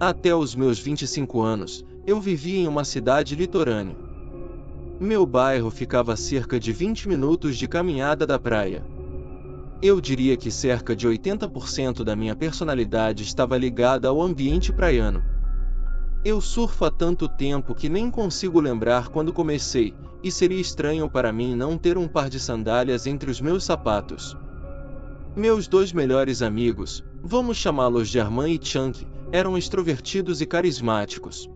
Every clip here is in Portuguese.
Até os meus 25 anos, eu vivia em uma cidade litorânea. Meu bairro ficava a cerca de 20 minutos de caminhada da praia. Eu diria que cerca de 80% da minha personalidade estava ligada ao ambiente praiano. Eu surfo há tanto tempo que nem consigo lembrar quando comecei, e seria estranho para mim não ter um par de sandálias entre os meus sapatos. Meus dois melhores amigos, vamos chamá-los de Arman e Chunk, eram extrovertidos e carismáticos.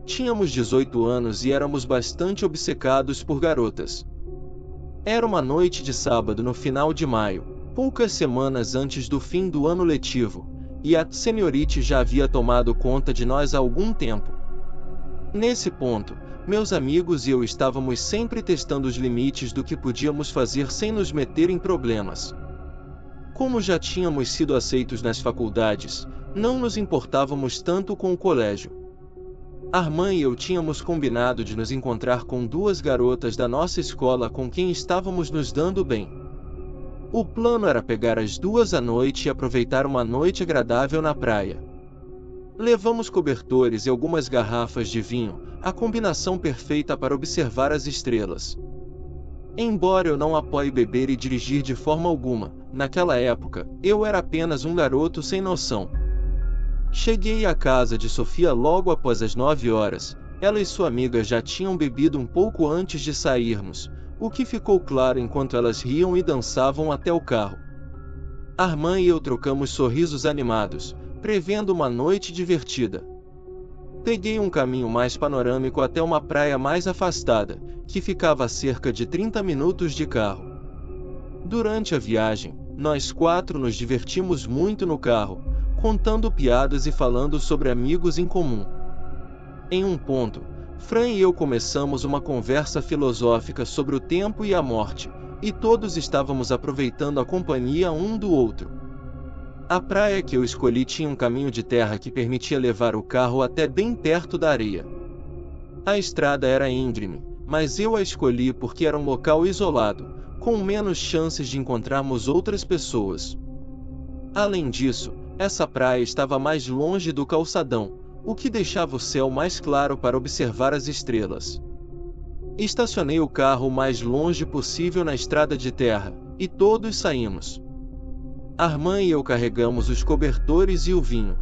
Tínhamos 18 anos e éramos bastante obcecados por garotas. Era uma noite de sábado no final de maio, poucas semanas antes do fim do ano letivo, e a senhorita já havia tomado conta de nós há algum tempo. Nesse ponto, meus amigos e eu estávamos sempre testando os limites do que podíamos fazer sem nos meter em problemas. Como já tínhamos sido aceitos nas faculdades, não nos importávamos tanto com o colégio. Arman e eu tínhamos combinado de nos encontrar com duas garotas da nossa escola com quem estávamos nos dando bem. O plano era pegar as duas à noite e aproveitar uma noite agradável na praia. Levamos cobertores e algumas garrafas de vinho, a combinação perfeita para observar as estrelas. Embora eu não apoie beber e dirigir de forma alguma, naquela época, eu era apenas um garoto sem noção. Cheguei à casa de Sofia logo após as 9 horas, ela e sua amiga já tinham bebido um pouco antes de sairmos, o que ficou claro enquanto elas riam e dançavam até o carro. Arman e eu trocamos sorrisos animados, prevendo uma noite divertida. Peguei um caminho mais panorâmico até uma praia mais afastada, que ficava a cerca de 30 minutos de carro. Durante a viagem, nós quatro nos divertimos muito no carro, contando piadas e falando sobre amigos em comum. Em um ponto, Fran e eu começamos uma conversa filosófica sobre o tempo e a morte, e todos estávamos aproveitando a companhia um do outro. A praia que eu escolhi tinha um caminho de terra que permitia levar o carro até bem perto da areia. A estrada era íngreme, mas eu a escolhi porque era um local isolado, com menos chances de encontrarmos outras pessoas. Além disso, essa praia estava mais longe do calçadão, o que deixava o céu mais claro para observar as estrelas. Estacionei o carro o mais longe possível na estrada de terra, e todos saímos. Arman e eu carregamos os cobertores e o vinho.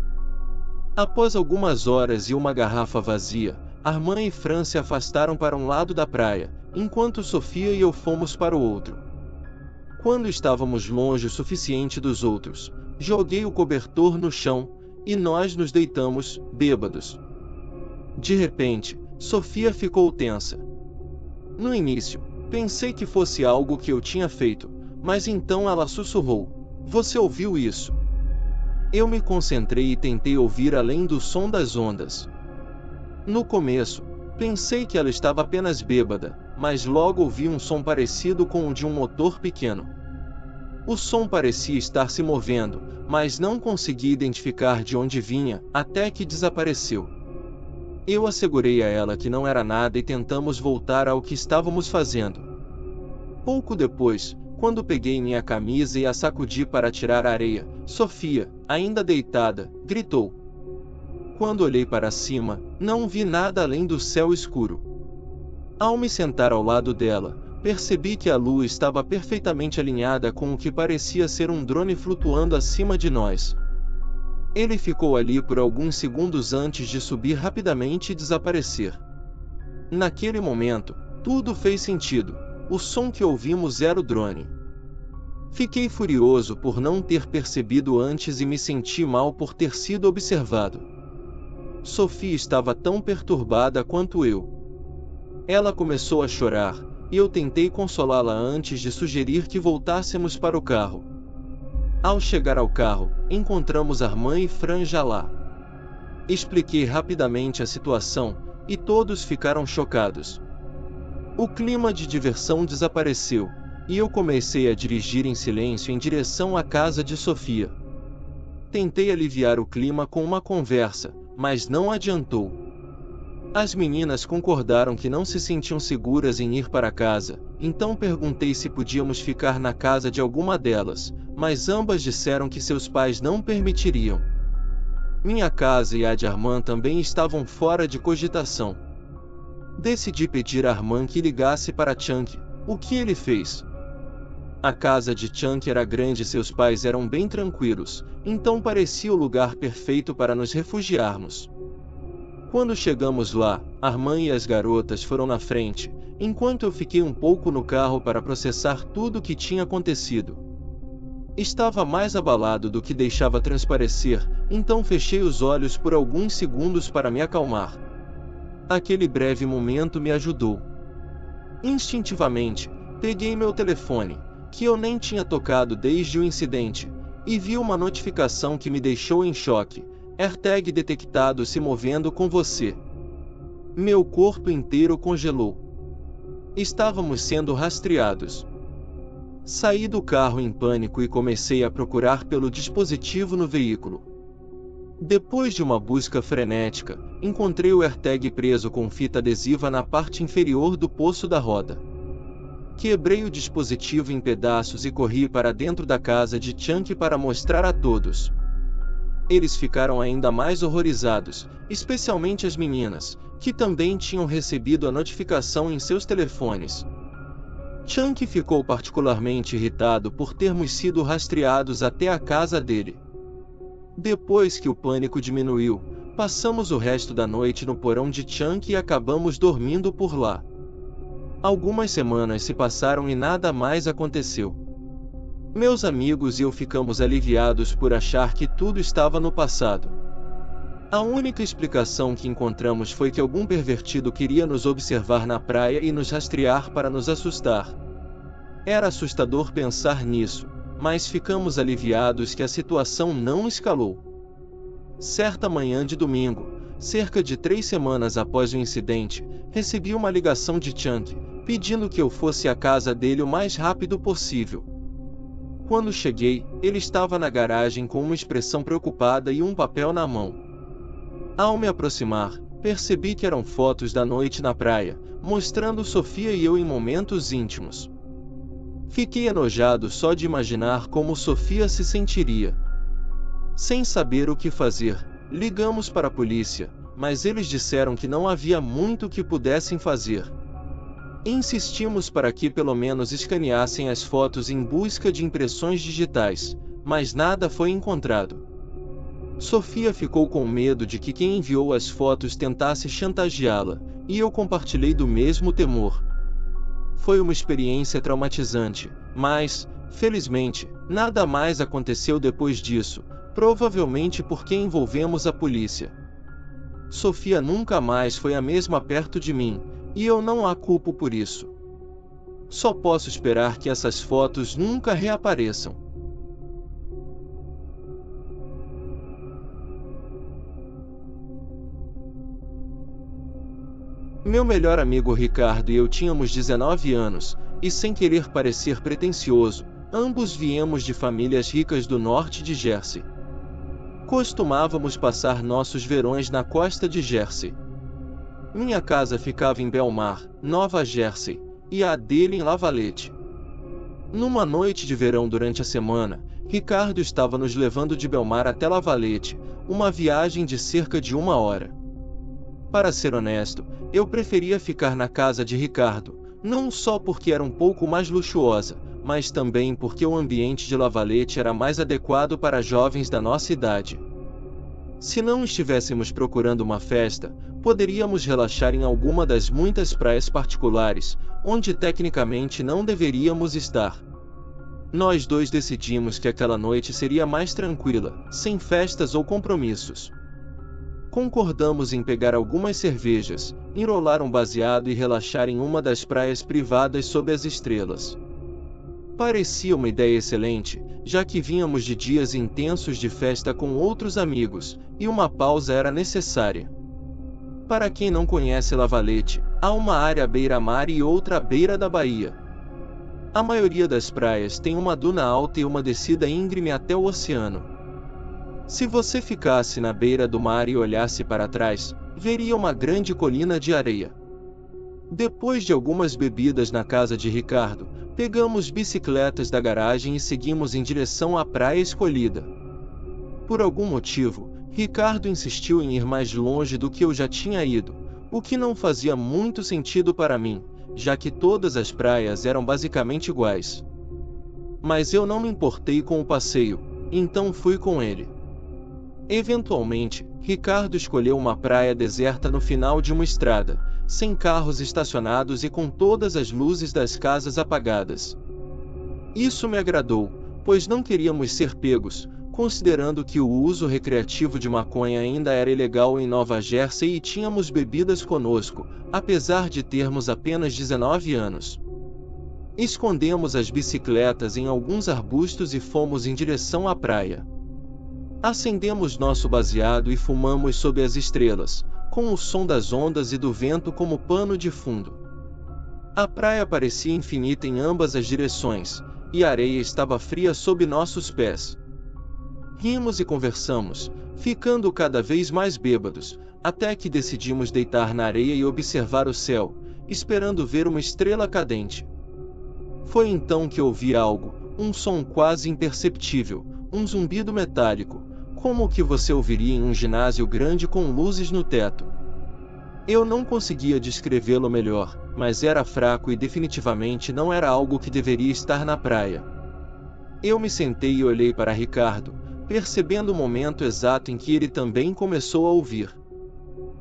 Após algumas horas e uma garrafa vazia, Arman e Fran se afastaram para um lado da praia, enquanto Sofia e eu fomos para o outro. Quando estávamos longe o suficiente dos outros, joguei o cobertor no chão, e nós nos deitamos, bêbados. De repente, Sofia ficou tensa. No início, pensei que fosse algo que eu tinha feito, mas então ela sussurrou: "Você ouviu isso?" Eu me concentrei e tentei ouvir além do som das ondas. No começo, pensei que ela estava apenas bêbada, mas logo ouvi um som parecido com o de um motor pequeno. O som parecia estar se movendo, mas não consegui identificar de onde vinha, até que desapareceu. Eu assegurei a ela que não era nada e tentamos voltar ao que estávamos fazendo. Pouco depois, quando peguei minha camisa e a sacudi para tirar a areia, Sofia, ainda deitada, gritou. Quando olhei para cima, não vi nada além do céu escuro. Ao me sentar ao lado dela, percebi que a lua estava perfeitamente alinhada com o que parecia ser um drone flutuando acima de nós. Ele ficou ali por alguns segundos antes de subir rapidamente e desaparecer. Naquele momento, tudo fez sentido. O som que ouvimos era o drone. Fiquei furioso por não ter percebido antes e me senti mal por ter sido observado. Sofia estava tão perturbada quanto eu. Ela começou a chorar, e eu tentei consolá-la antes de sugerir que voltássemos para o carro. Ao chegar ao carro, encontramos Arman e Fran já lá. Expliquei rapidamente a situação, e todos ficaram chocados. O clima de diversão desapareceu, e eu comecei a dirigir em silêncio em direção à casa de Sofia. Tentei aliviar o clima com uma conversa, mas não adiantou. As meninas concordaram que não se sentiam seguras em ir para casa, então perguntei se podíamos ficar na casa de alguma delas, mas ambas disseram que seus pais não permitiriam. Minha casa e a de Armand também estavam fora de cogitação. Decidi pedir a Armand que ligasse para Chunk, o que ele fez. A casa de Chunk era grande e seus pais eram bem tranquilos, então parecia o lugar perfeito para nos refugiarmos. Quando chegamos lá, Armand e as garotas foram na frente, enquanto eu fiquei um pouco no carro para processar tudo o que tinha acontecido. Estava mais abalado do que deixava transparecer, então fechei os olhos por alguns segundos para me acalmar. Aquele breve momento me ajudou. Instintivamente, peguei meu telefone, que eu nem tinha tocado desde o incidente, e vi uma notificação que me deixou em choque. AirTag detectado se movendo com você. Meu corpo inteiro congelou. Estávamos sendo rastreados. Saí do carro em pânico e comecei a procurar pelo dispositivo no veículo. Depois de uma busca frenética, encontrei o AirTag preso com fita adesiva na parte inferior do poço da roda. Quebrei o dispositivo em pedaços e corri para dentro da casa de Chunk para mostrar a todos. Eles ficaram ainda mais horrorizados, especialmente as meninas, que também tinham recebido a notificação em seus telefones. Chunk ficou particularmente irritado por termos sido rastreados até a casa dele. Depois que o pânico diminuiu, passamos o resto da noite no porão de Chunk e acabamos dormindo por lá. Algumas semanas se passaram e nada mais aconteceu. Meus amigos e eu ficamos aliviados por achar que tudo estava no passado. A única explicação que encontramos foi que algum pervertido queria nos observar na praia e nos rastrear para nos assustar. Era assustador pensar nisso, mas ficamos aliviados que a situação não escalou. Certa manhã de domingo, cerca de 3 semanas após o incidente, recebi uma ligação de Chunk, pedindo que eu fosse à casa dele o mais rápido possível. Quando cheguei, ele estava na garagem com uma expressão preocupada e um papel na mão. Ao me aproximar, percebi que eram fotos da noite na praia, mostrando Sofia e eu em momentos íntimos. Fiquei enojado só de imaginar como Sofia se sentiria. Sem saber o que fazer, ligamos para a polícia, mas eles disseram que não havia muito que pudessem fazer. Insistimos para que pelo menos escaneassem as fotos em busca de impressões digitais, mas nada foi encontrado. Sofia ficou com medo de que quem enviou as fotos tentasse chantageá-la, e eu compartilhei do mesmo temor. Foi uma experiência traumatizante, mas, felizmente, nada mais aconteceu depois disso, provavelmente porque envolvemos a polícia. Sofia nunca mais foi a mesma perto de mim, e eu não a culpo por isso. Só posso esperar que essas fotos nunca reapareçam. Meu melhor amigo Ricardo e eu tínhamos 19 anos, e sem querer parecer pretensioso, ambos viemos de famílias ricas do norte de Jersey. Costumávamos passar nossos verões na costa de Jersey. Minha casa ficava em Belmar, Nova Jersey, e a dele em Lavalette. Numa noite de verão durante a semana, Ricardo estava nos levando de Belmar até Lavalette, uma viagem de cerca de 1 hora. Para ser honesto, eu preferia ficar na casa de Ricardo, não só porque era um pouco mais luxuosa, mas também porque o ambiente de Lavalette era mais adequado para jovens da nossa idade. Se não estivéssemos procurando uma festa, poderíamos relaxar em alguma das muitas praias particulares, onde tecnicamente não deveríamos estar. Nós dois decidimos que aquela noite seria mais tranquila, sem festas ou compromissos. Concordamos em pegar algumas cervejas, enrolar um baseado e relaxar em uma das praias privadas sob as estrelas. Parecia uma ideia excelente, já que vínhamos de dias intensos de festa com outros amigos, e uma pausa era necessária. Para quem não conhece Lavalette, há uma área à beira-mar e outra à beira da baía. A maioria das praias tem uma duna alta e uma descida íngreme até o oceano. Se você ficasse na beira do mar e olhasse para trás, veria uma grande colina de areia. Depois de algumas bebidas na casa de Ricardo, pegamos bicicletas da garagem e seguimos em direção à praia escolhida. Por algum motivo, Ricardo insistiu em ir mais longe do que eu já tinha ido, o que não fazia muito sentido para mim, já que todas as praias eram basicamente iguais. Mas eu não me importei com o passeio, então fui com ele. Eventualmente, Ricardo escolheu uma praia deserta no final de uma estrada, sem carros estacionados e com todas as luzes das casas apagadas. Isso me agradou, pois não queríamos ser pegos, considerando que o uso recreativo de maconha ainda era ilegal em Nova Jersey e tínhamos bebidas conosco, apesar de termos apenas 19 anos. Escondemos as bicicletas em alguns arbustos e fomos em direção à praia. Acendemos nosso baseado e fumamos sob as estrelas, com o som das ondas e do vento como pano de fundo. A praia parecia infinita em ambas as direções, e a areia estava fria sob nossos pés. Rimos e conversamos, ficando cada vez mais bêbados, até que decidimos deitar na areia e observar o céu, esperando ver uma estrela cadente. Foi então que ouvi algo, um som quase imperceptível, um zumbido metálico, como o que você ouviria em um ginásio grande com luzes no teto. Eu não conseguia descrevê-lo melhor, mas era fraco e definitivamente não era algo que deveria estar na praia. Eu me sentei e olhei para Ricardo, percebendo o momento exato em que ele também começou a ouvir.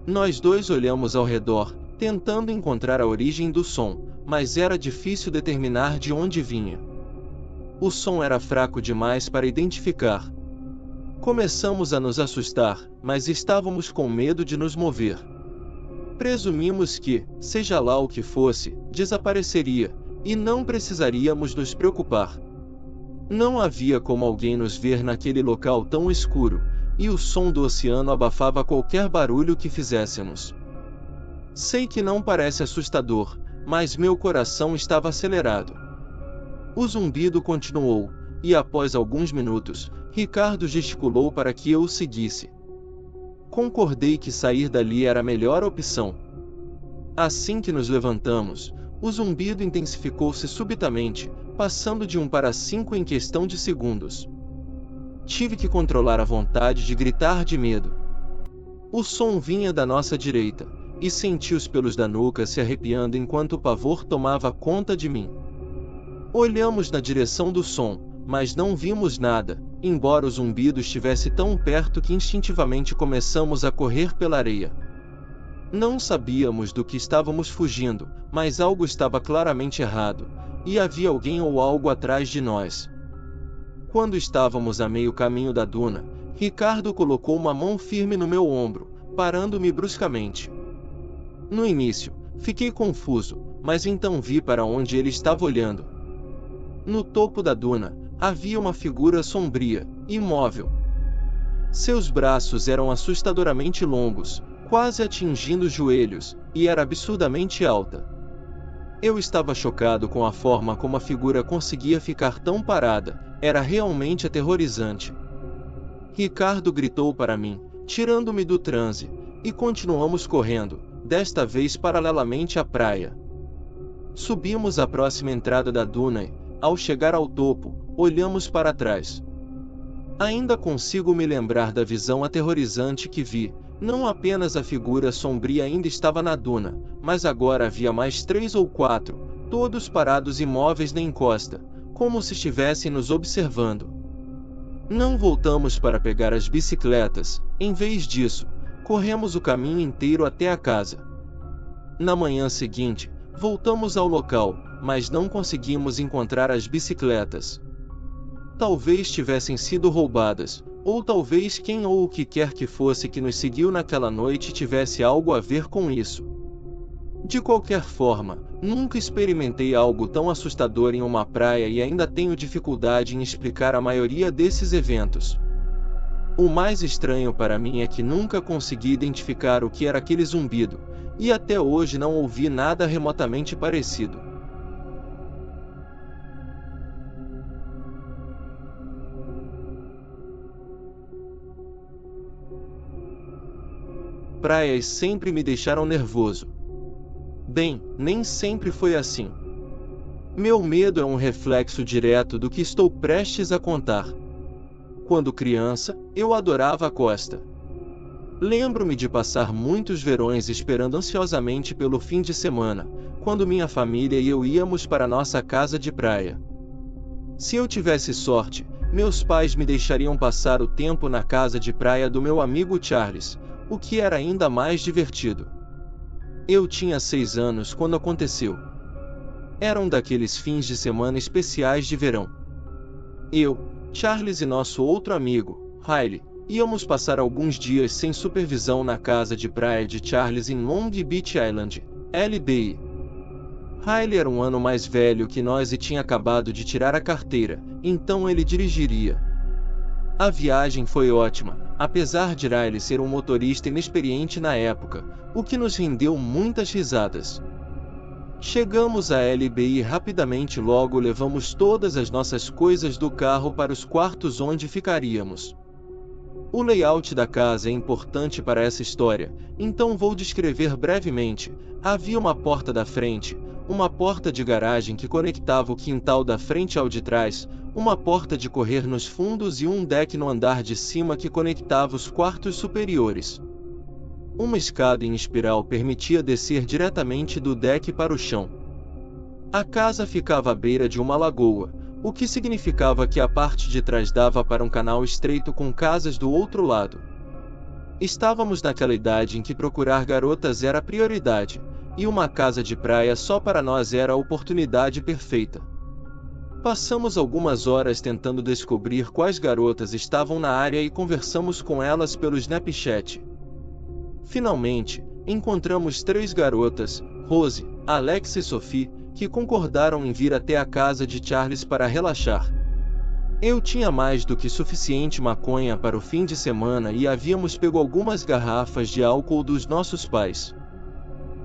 Nós dois olhamos ao redor, tentando encontrar a origem do som, mas era difícil determinar de onde vinha. O som era fraco demais para identificar. Começamos a nos assustar, mas estávamos com medo de nos mover. Presumimos que, seja lá o que fosse, desapareceria, e não precisaríamos nos preocupar. Não havia como alguém nos ver naquele local tão escuro, e o som do oceano abafava qualquer barulho que fizéssemos. Sei que não parece assustador, mas meu coração estava acelerado. O zumbido continuou, e após alguns minutos, Ricardo gesticulou para que eu o seguisse. Concordei que sair dali era a melhor opção. Assim que nos levantamos, o zumbido intensificou-se subitamente, passando de 1 para 5 em questão de segundos. Tive que controlar a vontade de gritar de medo. O som vinha da nossa direita, e senti os pelos da nuca se arrepiando enquanto o pavor tomava conta de mim. Olhamos na direção do som, mas não vimos nada, embora o zumbido estivesse tão perto que instintivamente começamos a correr pela areia. Não sabíamos do que estávamos fugindo, mas algo estava claramente errado, e havia alguém ou algo atrás de nós. Quando estávamos a meio caminho da duna, Ricardo colocou uma mão firme no meu ombro, parando-me bruscamente. No início, fiquei confuso, mas então vi para onde ele estava olhando. No topo da duna, havia uma figura sombria, imóvel. Seus braços eram assustadoramente longos, quase atingindo os joelhos, e era absurdamente alta. Eu estava chocado com a forma como a figura conseguia ficar tão parada, era realmente aterrorizante. Ricardo gritou para mim, tirando-me do transe, e continuamos correndo, desta vez paralelamente à praia. Subimos a próxima entrada da duna e, ao chegar ao topo, olhamos para trás. Ainda consigo me lembrar da visão aterrorizante que vi. Não apenas a figura sombria ainda estava na duna, mas agora havia mais 3 ou 4, todos parados imóveis na encosta, como se estivessem nos observando. Não voltamos para pegar as bicicletas, em vez disso, corremos o caminho inteiro até a casa. Na manhã seguinte, voltamos ao local, mas não conseguimos encontrar as bicicletas. Talvez tivessem sido roubadas, ou talvez quem ou o que quer que fosse que nos seguiu naquela noite tivesse algo a ver com isso. De qualquer forma, nunca experimentei algo tão assustador em uma praia e ainda tenho dificuldade em explicar a maioria desses eventos. O mais estranho para mim é que nunca consegui identificar o que era aquele zumbido, e até hoje não ouvi nada remotamente parecido. praias sempre me deixaram nervoso. Bem, nem sempre foi assim. Meu medo é um reflexo direto do que estou prestes a contar. Quando criança, eu adorava a costa. Lembro-me de passar muitos verões esperando ansiosamente pelo fim de semana, quando minha família e eu íamos para nossa casa de praia. Se eu tivesse sorte, meus pais me deixariam passar o tempo na casa de praia do meu amigo Charles, o que era ainda mais divertido. Eu tinha 6 anos quando aconteceu. Era um daqueles fins de semana especiais de verão. Eu, Charles e nosso outro amigo, Riley, íamos passar alguns dias sem supervisão na casa de praia de Charles em Long Beach Island, LBI. Riley era um ano mais velho que nós e tinha acabado de tirar a carteira, então ele dirigiria. A viagem foi ótima, apesar de Riley ser um motorista inexperiente na época, o que nos rendeu muitas risadas. Chegamos a LBI rapidamente e logo levamos todas as nossas coisas do carro para os quartos onde ficaríamos. O layout da casa é importante para essa história, então vou descrever brevemente. Havia uma porta da frente, uma porta de garagem que conectava o quintal da frente ao de trás, uma porta de correr nos fundos e um deck no andar de cima que conectava os quartos superiores. Uma escada em espiral permitia descer diretamente do deck para o chão. A casa ficava à beira de uma lagoa, o que significava que a parte de trás dava para um canal estreito com casas do outro lado. Estávamos naquela idade em que procurar garotas era a prioridade, e uma casa de praia só para nós era a oportunidade perfeita. Passamos algumas horas tentando descobrir quais garotas estavam na área e conversamos com elas pelo Snapchat. Finalmente, encontramos 3 garotas, Rose, Alex e Sophie, que concordaram em vir até a casa de Charles para relaxar. Eu tinha mais do que suficiente maconha para o fim de semana e havíamos pego algumas garrafas de álcool dos nossos pais.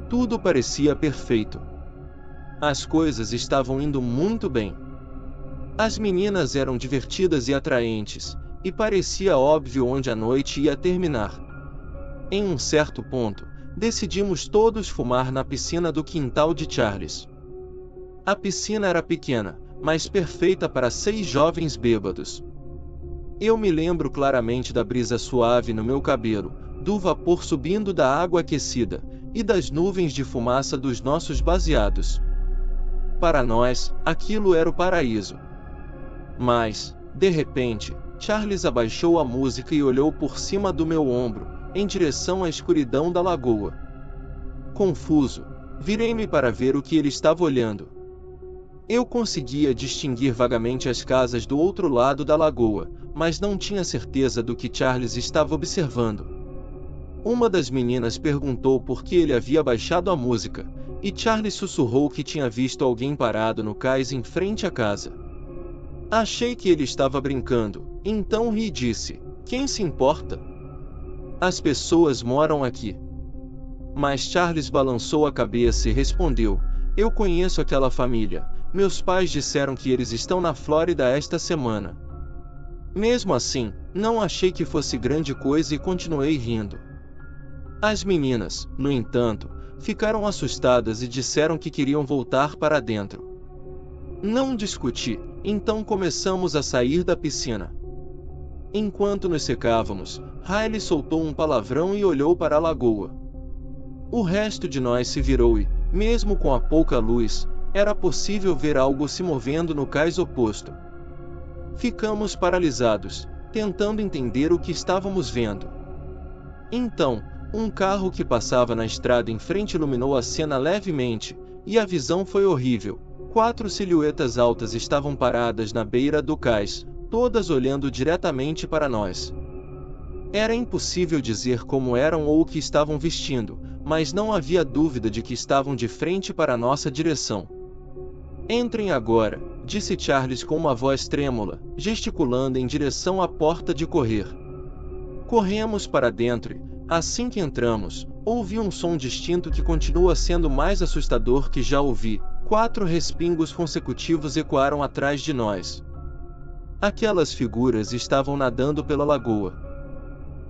Tudo parecia perfeito. As coisas estavam indo muito bem. As meninas eram divertidas e atraentes, e parecia óbvio onde a noite ia terminar. Em um certo ponto, decidimos todos fumar na piscina do quintal de Charles. A piscina era pequena, mas perfeita para 6 jovens bêbados. Eu me lembro claramente da brisa suave no meu cabelo, do vapor subindo da água aquecida, e das nuvens de fumaça dos nossos baseados. Para nós, aquilo era o paraíso. Mas, de repente, Charles abaixou a música e olhou por cima do meu ombro, em direção à escuridão da lagoa. Confuso, virei-me para ver o que ele estava olhando. Eu conseguia distinguir vagamente as casas do outro lado da lagoa, mas não tinha certeza do que Charles estava observando. Uma das meninas perguntou por que ele havia baixado a música, e Charles sussurrou que tinha visto alguém parado no cais em frente à casa. Achei que ele estava brincando, então ri e disse: "Quem se importa? As pessoas moram aqui." Mas Charles balançou a cabeça e respondeu: "Eu conheço aquela família. Meus pais disseram que eles estão na Flórida esta semana." Mesmo assim, não achei que fosse grande coisa e continuei rindo. As meninas, no entanto, ficaram assustadas e disseram que queriam voltar para dentro. Não discuti, então começamos a sair da piscina. Enquanto nos secávamos, Riley soltou um palavrão e olhou para a lagoa. O resto de nós se virou e, mesmo com a pouca luz, era possível ver algo se movendo no cais oposto. Ficamos paralisados, tentando entender o que estávamos vendo. Então, um carro que passava na estrada em frente iluminou a cena levemente, e a visão foi horrível. 4 silhuetas altas estavam paradas na beira do cais, todas olhando diretamente para nós. Era impossível dizer como eram ou o que estavam vestindo, mas não havia dúvida de que estavam de frente para nossa direção. "Entrem agora", disse Charles com uma voz trêmula, gesticulando em direção à porta de correr. Corremos para dentro e, assim que entramos, ouvi um som distinto que continua sendo mais assustador que já ouvi. 4 respingos consecutivos ecoaram atrás de nós. Aquelas figuras estavam nadando pela lagoa.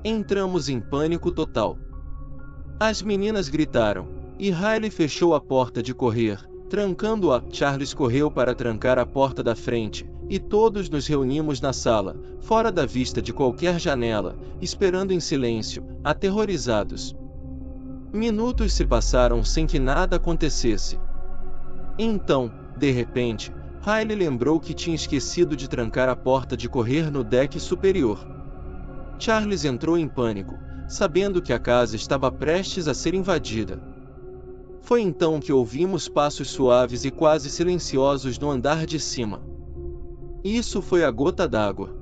Entramos em pânico total. As meninas gritaram, e Riley fechou a porta de correr, trancando-a. Charles correu para trancar a porta da frente, e todos nos reunimos na sala, fora da vista de qualquer janela, esperando em silêncio, aterrorizados. Minutos se passaram sem que nada acontecesse. Então, de repente, Riley lembrou que tinha esquecido de trancar a porta de correr no deck superior. Charles entrou em pânico, sabendo que a casa estava prestes a ser invadida. Foi então que ouvimos passos suaves e quase silenciosos no andar de cima. Isso foi a gota d'água.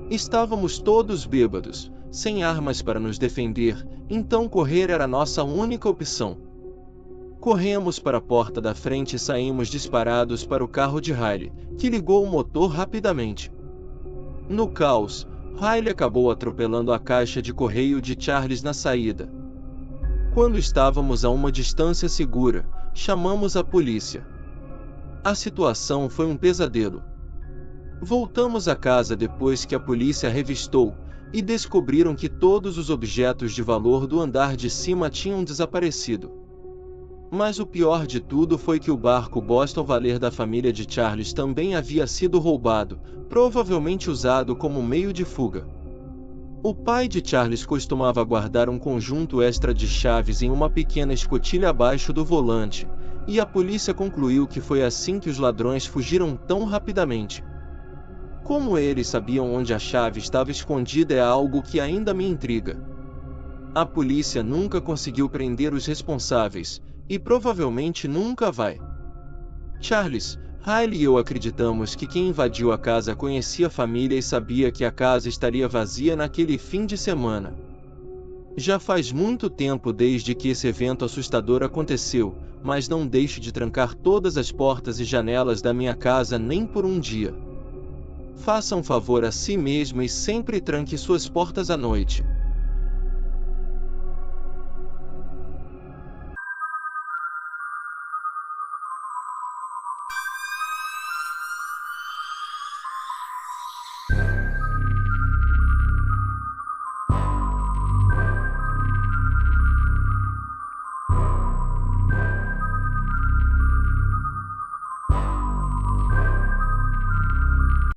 Estávamos todos bêbados, sem armas para nos defender, então correr era nossa única opção. Corremos para a porta da frente e saímos disparados para o carro de Riley, que ligou o motor rapidamente. No caos, Riley acabou atropelando a caixa de correio de Charles na saída. Quando estávamos a uma distância segura, chamamos a polícia. A situação foi um pesadelo. Voltamos a casa depois que a polícia revistou, e descobriram que todos os objetos de valor do andar de cima tinham desaparecido. Mas o pior de tudo foi que o barco Boston Valor da família de Charles também havia sido roubado, provavelmente usado como meio de fuga. O pai de Charles costumava guardar um conjunto extra de chaves em uma pequena escotilha abaixo do volante, e a polícia concluiu que foi assim que os ladrões fugiram tão rapidamente. Como eles sabiam onde a chave estava escondida é algo que ainda me intriga. A polícia nunca conseguiu prender os responsáveis, e provavelmente nunca vai. Charles, Riley e eu acreditamos que quem invadiu a casa conhecia a família e sabia que a casa estaria vazia naquele fim de semana. Já faz muito tempo desde que esse evento assustador aconteceu, mas não deixe de trancar todas as portas e janelas da minha casa nem por um dia. Faça um favor a si mesmo e sempre tranque suas portas à noite.